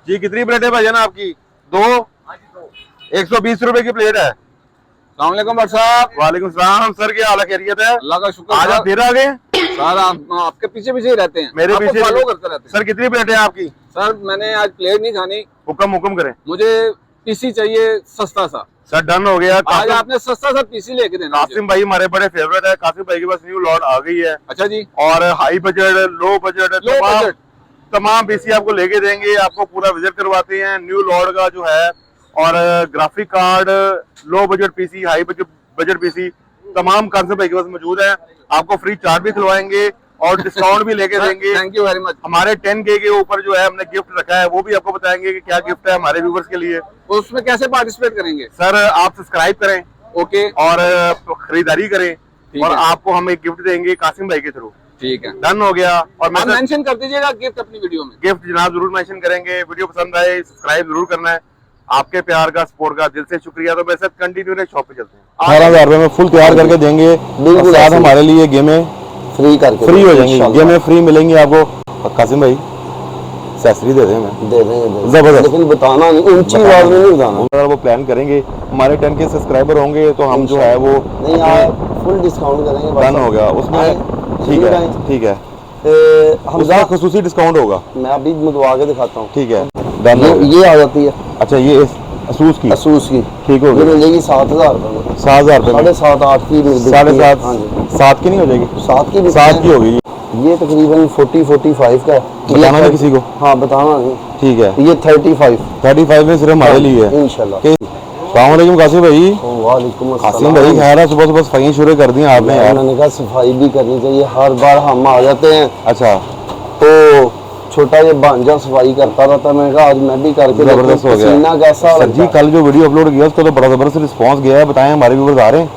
जी कितनी प्लेट है भाईजान आपकी? दो 120 रुपए की प्लेट है। अस्सलाम वालेकुम साहब। वालेकुम सलाम सर, क्या हाल है, खैरियत है? अल्लाह का शुक्र। आज आप फिर आ गए सर? आपके पीछे पीछे ही रहते हैं, मेरे पीछे फॉलो करते रहते हैं। सर कितनी प्लेट है आपकी? सर मैंने आज प्लेट नहीं खानी, हुक्म करें। मुझे पीसी चाहिए सस्ता सा। सर डन हो गया। आज आपने सस्ता सा पीसी लेके देना। कासिम भाई हमारे बड़े फेवरेट है। कासिम भाई के पास न्यू लॉट आ गई है। अच्छा जी। और हाई बजट, लो बजट, तमाम पीसी आपको लेके देंगे। आपको पूरा विजिट करवाते हैं न्यू लॉट का जो है। और graphic card, low budget PC, high budget PC, तमाम कासिम भाई के पास मौजूद है। आपको फ्री चार्ज भी खिलवाएंगे और डिस्काउंट भी लेके देंगे। Thank you very much. हमारे 10K के ऊपर जो है हमने गिफ्ट रखा है, वो भी आपको बताएंगे कि क्या गिफ्ट है हमारे व्यूवर्स के लिए। उसमें कैसे पार्टिसिपेट करेंगे? सर आप सब्सक्राइब करें, ओके, और खरीदारी करें, और आपको हम एक गिफ्ट देंगे कासिम भाई के थ्रू। ठीक है, डन हो गया। और आप मेंशन कर दीजिएगा गिफ्ट अपनी वीडियो में। गिफ्ट जनाब जरूर मेंशन करेंगे। वीडियो पसंद आए सब्सक्राइब जरूर करना है। आपके प्यार का, सपोर्ट का दिल से शुक्रिया। तो वैसे कंटिन्यू शॉप पे चलते हैं। 18,000 रुपए में फुल तैयार करके देंगे। बिल्कुल साथ हमारे लिए गेमें फ्री हो जाएंगी, गेमें फ्री मिलेंगी आपको। कासिम भाई एक्सेसरी दे देंगे जबरदस्त, लेकिन बताना नहीं, ऊंची आवाज में नहीं बताना। अगर वो प्लान करेंगे, हमारे 10K सब्सक्राइबर होंगे तो हम जो है वो नहीं फुल डिस्काउंट करेंगे। डन हो गया उसमें। ठीक है उसका खुसूसी डिस्काउंट होगा। मैं अभी मुदवा के दिखाता हूँ। ठीक है डन। ये आ जाती है। अच्छा ये असूस की ठीक हो गई, मिलेगी 7,000 रुपए। 7,000 रुपए 7.5 की 7.5 की नहीं हो जाएगी? 7 की होगी। ये तकरीबन 40-45 का है। बताना नहीं किसी को? हाँ बताना नहीं। ठीक है। ये 35 में सिर्फ हमारे लिए है इंशाल्लाह। अस्सलामुअलैकुम कासिम भाई। वालेकुम अस्सलाम। कासिम भाई खैर है, सुबह सफाई शुरू कर दी आपने यार। मैंने कहा सफाई भी करनी चाहिए, हर बार हम आ जाते हैं। अच्छा तो छोटा ये भांजा सफाई करता रहता, मैं कहा आज मैं भी करके जबरदस्त हो गया। कैसा सर जी कल जो वीडियो अपलोड किया उसको तो बड़ा जबरदस्त रिस्पांस गया है। बताएं हमारे व्यूअर्स आ रहे हैं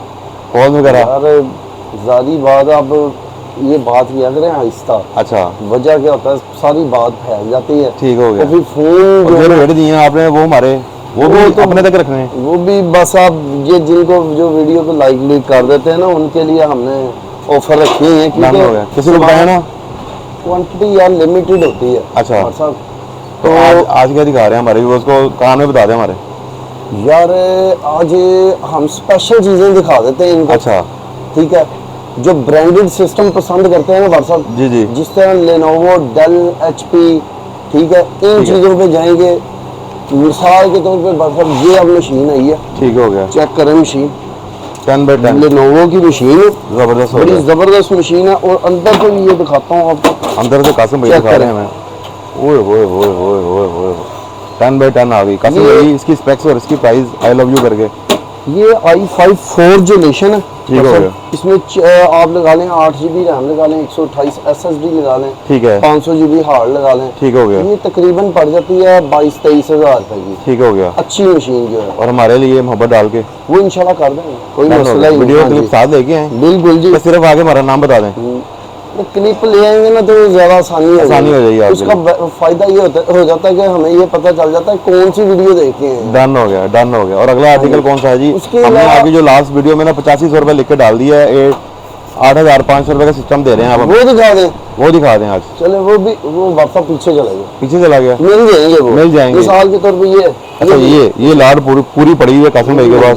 कॉल वगैरह? यार ज़ारी बात, अब ये बात किया करें आहिस्ता। अच्छा वजह क्या होता है, सारी बात फैल जाती है। ठीक हो गया। फिर फोन जो रेट दिए आपने वो हमारे वो भी तो अपने तक रखने हैं। वो भी बस आप ये जिनको जो वीडियो को लाइक कर देते हैं ना, उनके लिए हमने ऑफर रखी है। किसी को बताया ना, क्वांटिटी यार लिमिटेड होती है। अच्छा तो आज क्या दिखा रहे हैं हमारे व्यूअर्स को? कान में बता दें हमारे यार। आज हम स्पेशल चीजें दिखा देते हैं इनको। अच्छा ठीक है। जो ब्रांडेड सिस्टम पसंद करते हैं ना व्हाट्सएप, जी जिस तरह लेनोवो, डेल, HP, ठीक है, इन चीजों पे जाएंगे। मिसाल के तौर पे व्हाट्सएप ये अब मशीन आई है। ठीक हो गया, चेक करें मशीन 10x10 लेनोवो की मशीन, जबरदस्त बड़ी जबरदस्त मशीन है। और अंदर से भी ये दिखाता हूँ आपको, अंदर से कासिम भाई दिखा रहे हैं। ओए होए होए होए होए होए 10x10 आ गई कासिम भाई। इसकी स्पेक्स और इसकी प्राइस आई लव यू करके। ये i5 4th जनरेशन है। ठीक है। इसमें आप लगा लें 8GB रैम लगा लें, 128 SSD लगा लें, ठीक है, 500GB हार्ड लगा लें। ठीक हो गया। ये तकरीबन पड़ जाती है 22-23 हज़ार रुपए की। ठीक हो गया। अच्छी मशीन जो है, और हमारे लिए मोहब्बत डाल के वो इंशाल्लाह कर देंगे, कोई मसला नहीं। वीडियो क्लिप साथ लेके आए बिल्कुल जी। सिर्फ आगे हमारा नाम बता दें, क्लिप ले आएंगे ना तो ज्यादा आसानी हो जाएगी। उसका फायदा ये हो जाता है कि हमें ये पता चल जाता है कौन सी वीडियो देखे हैं। डन हो गया। और अगला आर्टिकल कौन सा है जी? हमने आगे जो लास्ट वीडियो में ना 8500 रुपए लिख के डाल दिया है, 8,500 रुपए का सिस्टम दे रहे हैं आप। वो दिखा दें आज। चले वो व्हाट्सएप पीछे चला गया। मिल जाएंगे मिसाल के तौर पे। ये अच्छा ये लाड पूरी पड़ी हुई है कासिम भाई के पास,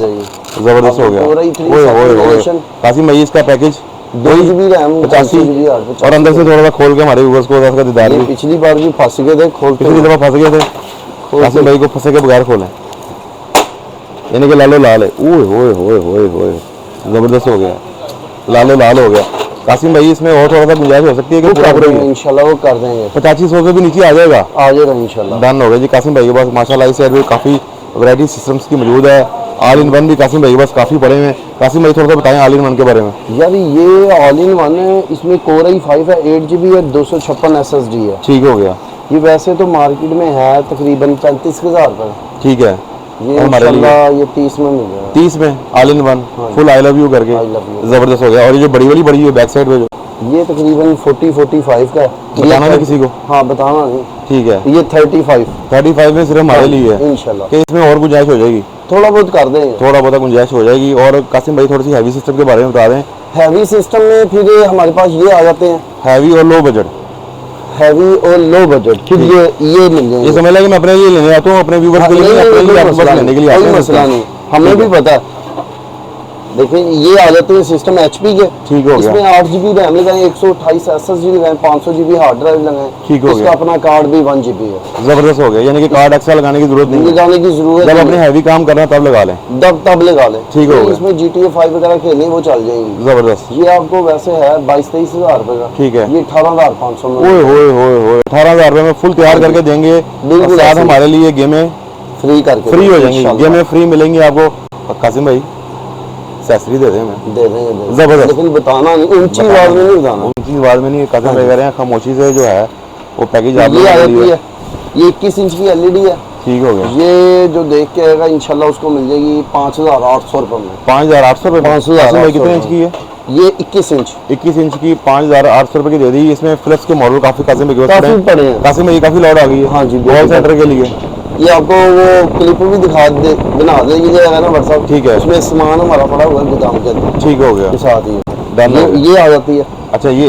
जबरदस्त हो गया। कासिम भाई इसका पैकेज 2GB रैम 85GB और अंदर से थोड़ा सा खोल के हमारे व्यूअर्स को उसका दीदार। पिछली बार भी फंस गए थे, पिछली दफा फंस गए थे। कासिम भाई को फंसे के बगैर खोलें, यानी कि लालो लाल है। ओए जबरदस्त हो गया, लालो लाल हो गया। कासिम भाई इसमें और थोड़ा सा गुंजाइश हो सकती है कि पूरा इंशाल्लाह वो कर देंगे। 8500 से भी नीचे आ जाएगा इंशाल्लाह। डन हो गया जी। कासिम भाई के पास माशाल्लाह इस साइड में काफी वैरायटी सिस्टम्स की मौजूद है। ऑल इन वन भी कासिम भाई के पास काफी पड़े हैं। कासिम भाई थोड़ा सा बताएं ऑल इन वन के बारे में। यार ये ऑल इन वन है, इसमें कोर i5 है, 8GB है, 256 SSD है। ठीक हो गया। ये वैसे तो मार्केट में है तकरीबन 35,000 रुपए। ठीक है। ये इंशाल्लाह ये 30 में मिल जाएगा। 30 में all in one full I love you करके, जबरदस्त हो गया। और ये जो बड़ी वाली बड़ी है बैक साइड पे जो, ये तकरीबन 40-45 का है। बताना नहीं किसी को? हाँ बताना नहीं। ठीक है। ये 35 में सिर्फ हमारे लिए है इंशाल्लाह। कि इसमें और गुंजाइश हो जाएगी, थोड़ा बहुत कर देंगे, थोड़ा बहुत गुंजाइश हो जाएगी। और कासिम भाई थोड़ी सी हैवी सिस्टम के बारे में बता दें। हैवी सिस्टम में फिर हमारे पास ये आ जाते हैं हैवी और लो बजट। हैवी और लो बजट फिर ये मिल जाएंगे। ये समझ लिया कि मैं अपने लिए लेने आता हूँ, अपने व्यूअर्स के लिए नहीं, अपने लिए आपके पास लेने के लिए आते कोई हैं। मसला नहीं, हमें भी पता है। देखिए ये आ जाते हैं सिस्टम HP के, ठीक हो गया। इसमें 8 GB रैम लगाए, 128 SSD लगाए, 500 GB हार्ड ड्राइव लगाए, ठीक हो इसका गया। अपना कार्ड भी 1 GB है। जबरदस्त हो गया, यानी कि कार्ड एक्स्ट्रा लगाने की जरूरत नहीं है, लगाने की जरूरत जब नहीं अपने है। हैवी काम करना तब लगा लें। तब लगा ले, ठीक हो गया। इसमें GTA 5 वगैरह खेलनी वो चल जाएंगी। जबरदस्त, ये आपको वैसे है 22-23 हज़ार रुपए का, ठीक है। ये 18,500 में ओए होए होए होए 18,000 रुपए में फुल तैयार करके देंगे, बिल्कुल और साथ ऐसे ही। हमारे लिए गेमें फ्री करके फ्री हो जाएंगी, इंशाल्लाह। गेमें फ्री मिलेंगी आपको। कासिम भाई एक्सेसरी दे दें हमें, दे देंगे जबरदस्त। लेकिन बताना नहीं, ऊंची आवाज में नहीं बताना। उनकी आवाज में नहीं, कासिम भाई कह रहे हैं खामोशी से जो है वो पैकेज आप ये लोगों आ के जाती लिए है, ये 21 इंच की LED है। ठीक हो गया। ये जो देख के आएगा इंशाल्लाह उसको मिल जाएगी 5,800 रुपए में। 5,800 रुपए। 5,800 कासिम भाई कितने इंच की है? ये 21 इंच 21 इंच की 5,800 रुपए की दे दी। इसमें फ्लिप्स के मॉडल काफी कासिम भाई के पास काफी पड़े हैं। कासिम भाई काफी लॉट आ गई है। हाँ जी, कॉल सेंटर के लिए ये आपको वो क्लिप भी बना देगी जाएगा ना भाई साहब। ठीक है। उसमें सामान हमारा पड़ा हुआ है गोदाम के अंदर ठीक हो गया। के साथ ही डन हो गया। ये आ जाती है अच्छा ये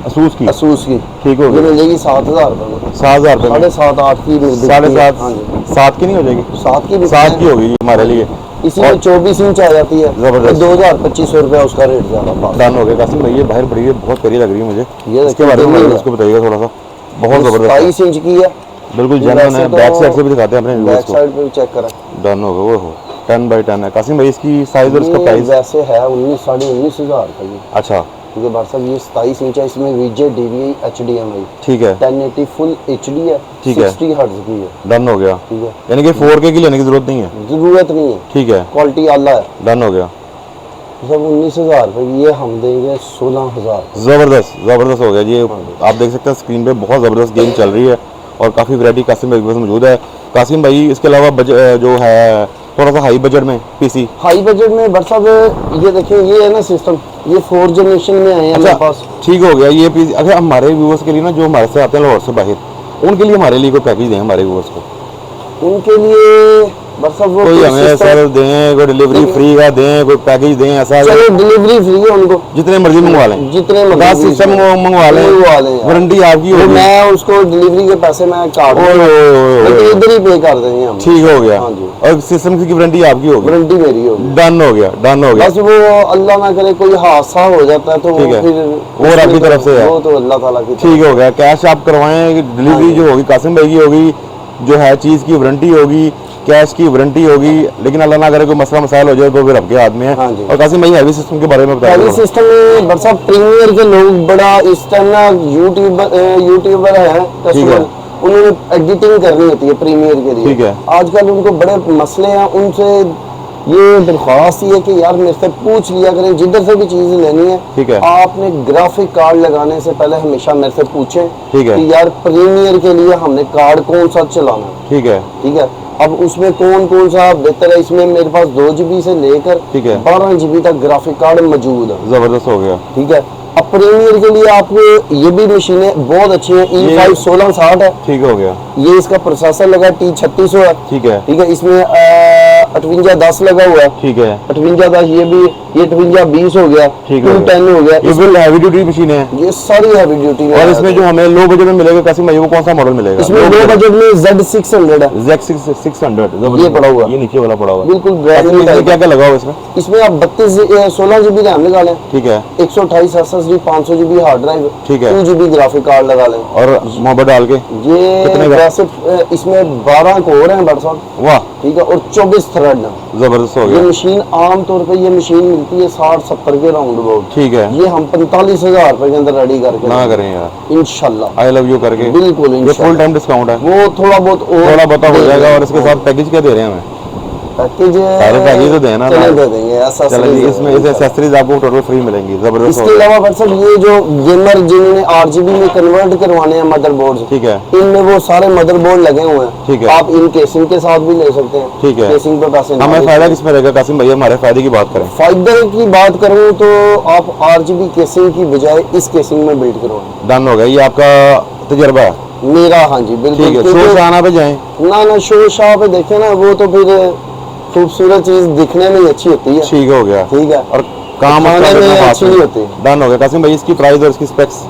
असूस की असूस की, ठीक हो ये गया। मिल जाएगी 7,000 रुपए में। 7,000 रुपए में 7.5-8 की मिल जाएगी। 7.5 हाँ जी, 7 की नहीं हो जाएगी? 7 की भी 7 की होगी ये हमारे लिए। इसी में 24 इंच आ जाती है, जबरदस्त। 2,000-2,500 रुपए उसका रेट ज्यादा पास। डन हो गया। कासिम भाई ये बाहर बड़ी है, बहुत प्यारी लग रही है मुझे। ये इसके बारे में देखिए, उसको बताइएगा थोड़ा सा। बहुत जबरदस्त है, 27 इंच की है, बिल्कुल जेन्युइन है। बैक साइड से भी दिखाते हैं अपने बैक व्यूअर्स को। साइड पे भी चेक करें। डन हो गया। वो हो 10x10 है। कासिम भाई इसकी साइज और इसका ये प्राइस? वैसे है 19-19,500 का ये। अच्छा क्योंकि भाई साहब ये 27 इंच है, इसमें VJ DVI HDMI ठीक है, 1080 फुल HD है, ठीक है। 60 हर्ट्ज की है। डन हो गया। ठीक है, यानी कि 4K की लेने की जरूरत नहीं है। जरूरत नहीं है, ठीक है, क्वालिटी आला है। डन हो गया। सब 19,000 रुपए की, ये हम देंगे 16,000। जबरदस्त जबरदस्त हो गया ये। आप देख सकते हैं स्क्रीन पे बहुत जबरदस्त गेम चल रही है और काफी वैरायटी कासिम भाई के पास मौजूद है। कासिम भाई इसके अलावा जो है थोड़ा सा हाई बजट में पीसी? हाई बजट में भाई साहब ये देखिए, ये है ना सिस्टम, ये 4th जनरेशन में आए हैं हमारे पास। ठीक हो गया ये पीसी। अगर हमारे व्यूअर्स के लिए ना जो हमारे से आते हैं लाहौर से बाहर, उनके लिए हमारे लिए कोई पैकेज दें हमारे व्यूअर्स को? उनके लिए बस सब वो कोई हमें system- सर दें, कोई डिलीवरी फ्री का दें, कोई पैकेज दें ऐसा? चलो डिलीवरी फ्री है उनको, जितने मर्जी मंगवा लें, जितने 50 सिस्टम मंगवा लें, वारंटी आपकी वो होगी। मैं उसको डिलीवरी के पैसे मैं काट ओए, ओए, ओए, लेकिन ओए। इधर ही पे कर देंगे हम। ठीक हो गया। हाँ जी। और सिस्टम की वारंटी आपकी होगी? वारंटी मेरी होगी। डन हो गया, डन हो गया। बस वो अल्लाह ना करे कोई हादसा हो जाता है तो ठीक वो है। फिर वो रब की तरफ से है। वो तो अल्लाह ताला की ठीक हो गया। कैश आप करवाएं, डिलीवरी हाँ जी। जो होगी कासिम भाई की होगी, जो है चीज़ की वारंटी होगी, कैश की वारंटी होगी। लेकिन अल्लाह ना करे कोई मसला मसाइल हो जाए तो फिर आपके हाथ में है। हाँ जी। और कासिम भाई हैवी सिस्टम के बारे में हैवी बताइए। सिस्टम में बरसा प्रीमियर के लोग बड़ा इस टाइम ना यूट्यूबर है कस्टमर, उन्होंने एडिटिंग करनी होती है प्रीमियर के लिए। ठीक है। आजकल उनको बड़े मसले हैं, उनसे ये दरख्वास्त ये है कि यार मेरे से पूछ लिया करें जिधर से भी चीज़ लेनी है। ठीक है। आपने ग्राफिक कार्ड लगाने से पहले हमेशा मेरे से पूछें ठीक है। कि यार प्रीमियर के लिए हमने कार्ड कौन सा चलाना है। ठीक है, ठीक है, अब उसमें कौन कौन सा बेहतर है, इसमें मेरे पास 2 GB से लेकर ठीक है। 12 GB तक ग्राफिक कार्ड मौजूद है। जबरदस्त हो गया। ठीक है, अब प्रीमियर के लिए आपको ये भी मशीनें बहुत अच्छी हैं। E5 1660 है, ठीक हो गया। ये इसका प्रोसेसर लगा T3600 है। ठीक है, ठीक है, इसमें 5810 लगा हुआ है। ठीक है, 5810 ये भी, ये 5820 हो गया, ठीक हो गया। 210 हो गया। ये बिल हैवी ड्यूटी मशीन है। ये सारी हैवी ड्यूटी और इसमें जो हमें लो बजट में मिलेगा कासिम भाई, वो कौन सा मॉडल मिलेगा? इसमें लो बजट में Z600 है, Z600 ये पड़ा हुआ है। ये नीचे वाला पड़ा हुआ है। बिल्कुल कासिम भाई, इसमें क्या क्या लगा हुआ है इसमें? इसमें आप 16 GB रैम लगा लें, ठीक है, 128 SSD, 500 GB हार्ड ड्राइव, ठीक है। 2 GB ग्राफिक कार्ड लगा लें। और मोहब्बत डाल के ये कितने का? वैसे इसमें 12 कोर हैं बड़ा साहब। वाह ठीक है, और 24 थ्रेड है। जबरदस्त हो ये गया। मशीन आम तौर पे ये मशीन मिलती है 60-70 के राउंड अबाउट। ठीक है, ये हम 45,000 रुपए के अंदर रेडी करके ना करें यार, इंशाल्लाह। आई लव यू करके। बिल्कुल ये फुल इंशाल्लाह। टाइम डिस्काउंट है, वो थोड़ा बहुत और थोड़ा बहुत हो दे जाएगा। और देंगे। इसके साथ पैकेज क्या दे रहे हैं हमें? पैकेज सारे पैकेज तो देना चले ना। दे देंगे ऐसा चलो जी, इसमें इस एक्सेसरीज आपको टोटल फ्री मिलेंगी। जबरदस्त हो इसके गया। अलावा भाई साहब ये जो गेमर जिन्होंने RGB में कन्वर्ट करवाने हैं मदरबोर्ड, ठीक है, इनमें वो सारे मदरबोर्ड लगे हुए हैं। ठीक है। आप इन केसिंग के साथ भी ले सकते हैं। ठीक है। केसिंग पे पैसे ना हमें दें। फायदा किसमें रहेगा कासिम भैया? हमारे फायदे की बात करें। फायदे की बात करूं तो आप RGB केसिंग की बजाय इस केसिंग में बिल्ड करवाएं। डन हो गया, ये आपका तजर्बा है। मेरा, हाँ जी बिल्कुल। ठीक है, क्योंकि- शो शाना पे जाएं। ना शो शाह पे देखे ना, वो तो फिर खूबसूरत चीज दिखने में ही अच्छी होती है। ठीक हो गया। ठीक है, और काम खाने आपका में करना अच्छी बात नहीं में। होती। डन हो गया कासिम भाई। इसकी प्राइस और इसकी स्पेक्स?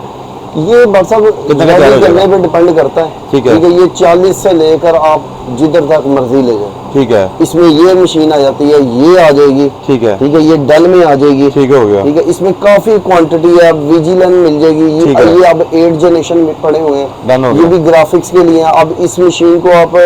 ये बस अब कितना का तैयार हो करने जाएगा? पे डिपेंड करता है। ठीक है। ये 40 से लेकर आप जिधर तक मर्जी ले जाए। ठीक है। इसमें ये मशीन आ जाती है, ये आ जाएगी। ठीक है। ठीक है, ये डल में आ जाएगी। ठीक हो गया। ठीक है, इसमें काफी क्वांटिटी है। अब विजिलेंस मिल जाएगी। ठीक है। ये अब 8 जनरेशन में पड़े हुए Done हो हैं। ये गया। भी ग्राफिक्स के लिए हैं। अब इस मशीन को आप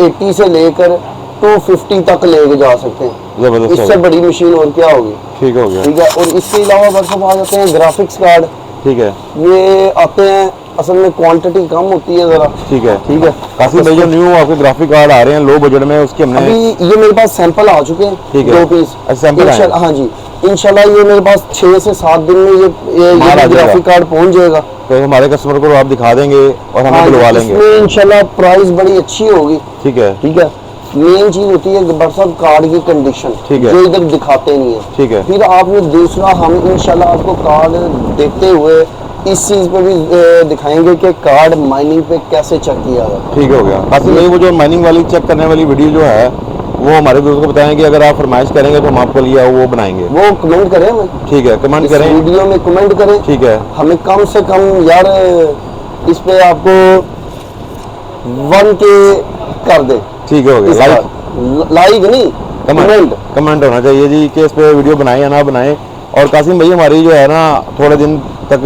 80 से लेकर 250 तक लेके जा सकते हैं। जबरदस्त इससे होगा। बड़ी मशीन और क्या होगी। ठीक हो गया। ठीक है, और इसके अलावा वर्कशॉप आ जाते हैं ग्राफिक्स कार्ड। ठीक है। ये आते हैं, असल में क्वांटिटी कम होती है जरा। ठीक है। ठीक है, कासिम भाई जो न्यू आपके ग्राफिक कार्ड आ रहे हैं लो बजट में, उसके हमने अभी ये मेरे पास सैंपल आ चुके हैं। ठीक है। 2 पीस अच्छा, सैंपल आए हैं। हाँ जी, इंशाल्लाह ये मेरे पास 6 से 7 दिन में ये माल आ जाएगा। ग्राफिक कार्ड पहुंच जाएगा। तो हमारे कस्टमर को आप दिखा देंगे और हमें हाँ जी, बुलवा लेंगे। इसमें इंशाल्लाह प्राइस बड़ी अच्छी होगी। ठीक है। ठीक है, मेन चीज होती है बट साहब कार्ड की कंडीशन, ठीक है। जो इधर दिखाते नहीं है। ठीक है। फिर आपने दूसरा, हम इंशाल्लाह आपको कार्ड देखते हुए इस चीज पे भी दिखाएंगे कि कार्ड माइनिंग पे कैसे चेक किया जाए। ठीक हो गया। कासिम भाई वो जो माइनिंग वाली चेक करने वाली वीडियो जो है वो हमारे दोस्तों को बताएं कि अगर आप फरमाइश करेंगे तो हम आपके लिए वो बनाएंगे। वो कमेंट करें हमें, ठीक है, कमेंट इस करें। वीडियो में कमेंट करें। ठीक है। हमें कम से कम यार इस पे आपको 1K कर दे। ठीक हो गया। लाइक नहीं, कमेंट। कमेंट होना चाहिए जी कि इस पे वीडियो बनाए या ना बनाए। और कासिम भाई हमारी जो है ना थोड़े दिन तक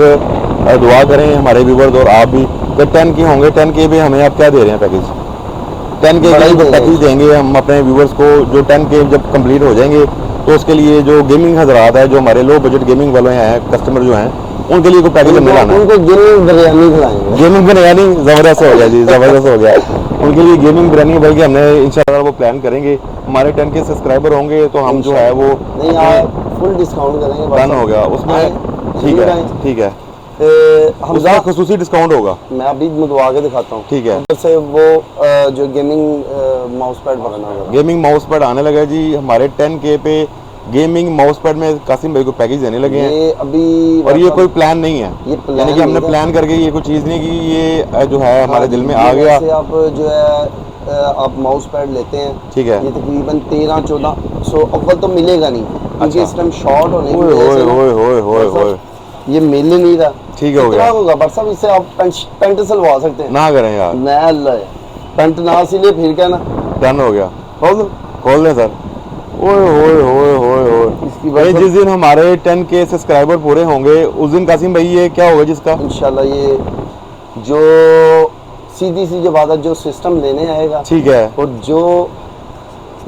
दुआ करें हमारे व्यूवर्स और आप भी कि 10 के होंगे। 10 भी हमें आप क्या दे रहे हैं पैकेज? 10 बड़ा ही के देंगे। पैकेज देंगे हम अपने व्यूवर्स को। जो 10 जब कंप्लीट हो जाएंगे तो उसके लिए जो गेमिंग हजरात है, जो हमारे लो बजट गेमिंग वाले हैं कस्टमर जो हैं, उनके लिए कोई पैकेज हमने लाना है। उनको गेमिंग बिरयानी खिलाएंगे। गेमिंग बिरयानी जबरदस्त हो गया जी, जबरदस्त हो गया। उनके लिए गेमिंग बिरयानी बल्कि हमने इंशाल्लाह वो प्लान करेंगे। हमारे 10 के सब्सक्राइबर होंगे तो हम जो है वो नहीं आप फुल डिस्काउंट करेंगे। डन हो गया उसमें। ठीक है। ठीक है, हमजा उसका खसूसी डिस्काउंट होगा। मैं अभी मंगवा के दिखाता हूँ। ठीक है। उधर से वो जो गेमिंग माउस पैड बनाना होगा। गेमिंग माउस पैड आने लगा जी हमारे 10K पे। गेमिंग माउस पैड में कासिम भाई को पैकेज देने लगे हैं। ये अभी और ये कोई प्लान नहीं है, ये प्लान यानी कि हमने नहीं है। प्लान करके ये कोई चीज़ नहीं की, ये जो है हमारे दिल में आ गया। जैसे आप जो है आप माउस पैड लेते हैं। ठीक है। ये तकरीबन 13-1400 अव्वल तो मिलेगा नहीं, क्योंकि अच्छा। इस टाइम शॉर्ट होने की ओए वजह से ना, ओए ओए ओए ओए ये मिल नहीं रहा। ठीक हो कितना गया। होगा बट साहब, इससे आप पैंट सिलवा सकते हैं। ना करें यार, मैं अल्लाह है, पैंट ना सिले फिर क्या ना। डन हो गया। खोल दो। खोल दें सर। ओए ओए ओए ओए ओए। इसकी ये वजह जिस दिन हमारे 10K सब्सक्राइबर पूरे होंगे उस दिन कासिम भाई ये क्या होगा जिसका? इंशाल्लाह ये जो सीधी सी जो बात है, जो सिस्टम लेने आएगा ठीक है। और जो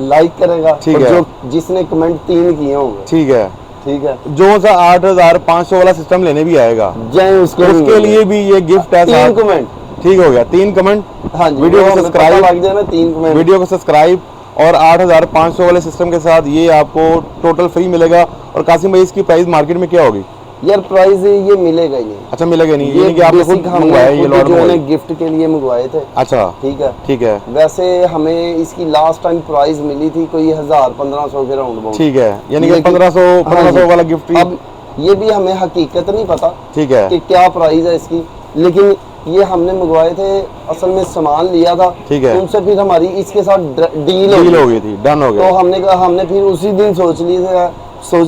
लाइक करेगा ठीक और है। जो जिसने कमेंट 3 किए होंगे, ठीक है। ठीक है, जो सा 8500 वाला सिस्टम लेने भी आएगा जय उसके लिए भी ये गिफ्ट है 3 साथ। कमेंट। ठीक हो गया। 3 कमेंट। हाँ जी, वीडियो वो को हमें सब्सक्राइब पता लग जाए ना, 3 कमेंट। वीडियो को सब्सक्राइब और 8500 वाले सिस्टम के साथ ये आपको टोटल फ्री मिलेगा। और कासिम भाई इसकी प्राइस मार्केट में क्या होगी? यार प्राइस ये मिलेगा ही नहीं। अच्छा मिलेगा नहीं, ये नहीं कि आपने खुद basic हमने मंगवाया ये खुद लॉट जो है मंगवाया। गिफ्ट के लिए मंगवाए थे। अच्छा ठीक है। ठीक है। वैसे हमें इसकी लास्ट टाइम प्राइस मिली थी कोई 1000-1500 के राउंड अबाउट। ठीक है, यानी कि लेकिन- 1500 हाँ जी। वाला गिफ्ट भी। अब ये भी हमें हकीकत नहीं पता ठीक है। कि क्या प्राइस है इसकी, लेकिन ये हमने मंगवाए थे, असल में सामान लिया था। ठीक है। उनसे फिर हमारी इसके साथ डील डील हो गई थी, डन हो तो गया। हमने फिर उसी दिन सोच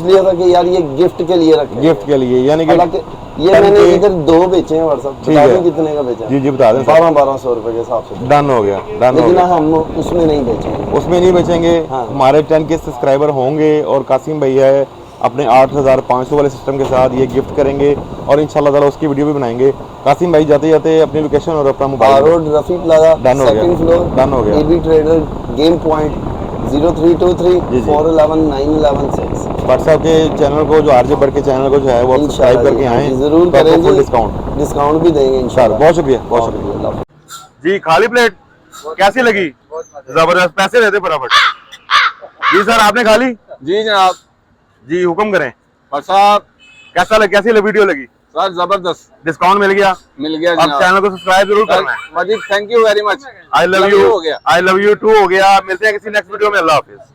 लिया था कि यार ये गिफ्ट के लिए रखें। गिफ्ट के लिए यानी कि हालांकि ये 10K मैंने इधर 2 बेचे हैं व्हाट्सएप। ठीक बता है। दूं कितने का बेचा? जी जी बता दें सर। 1200 रुपए के हिसाब से। डन हो गया, डन हो लेकिन गया। हम उसमें नहीं बेचेंगे। उसमें नहीं बचेंगे। हाँ। हमारे 10K सब्सक्राइबर होंगे और कासिम भैया है अपने 8500 वाले सिस्टम के साथ ये गिफ्ट करेंगे और इंशाल्लाह ताला उसकी वीडियो भी बनाएंगे। कासिम भाई जाते जाते अपनी लोकेशन और अपना mobile road Rafi plaza, done हो गया। 2nd फ्लोर, डन हो गया। एबी ट्रेडर, गेम पॉइंट, 0323 जी, जी। 411 911 6। व्हाट्सएप के चैनल को जो आरजे बढ़ के चैनल को जो है वो आप सब्सक्राइब करके आए जरूर तो आपको करेंगे। फुल डिस्काउंट भी देंगे इंशाल्लाह। बहुत शुक्रिया, बहुत बहुत शुक्रिया। शुक्रिया। अल्लाह। जी खाली प्लेट कैसी लगी? जबरदस्त, पैसे देते फटाफट। जी सर आपने खा ली? जी जनाब। जी हुक्म करें। और साहब कैसी वीडियो लगी? सर जबरदस्त डिस्काउंट मिल गया? मिल गया अब जनाब। चैनल को सब्सक्राइब जरूर करना है। Majeed thank you very much. I love you हो गया। आई लव यू टू हो गया। मिलते हैं किसी नेक्स्ट वीडियो में। अल्लाह हाफिज।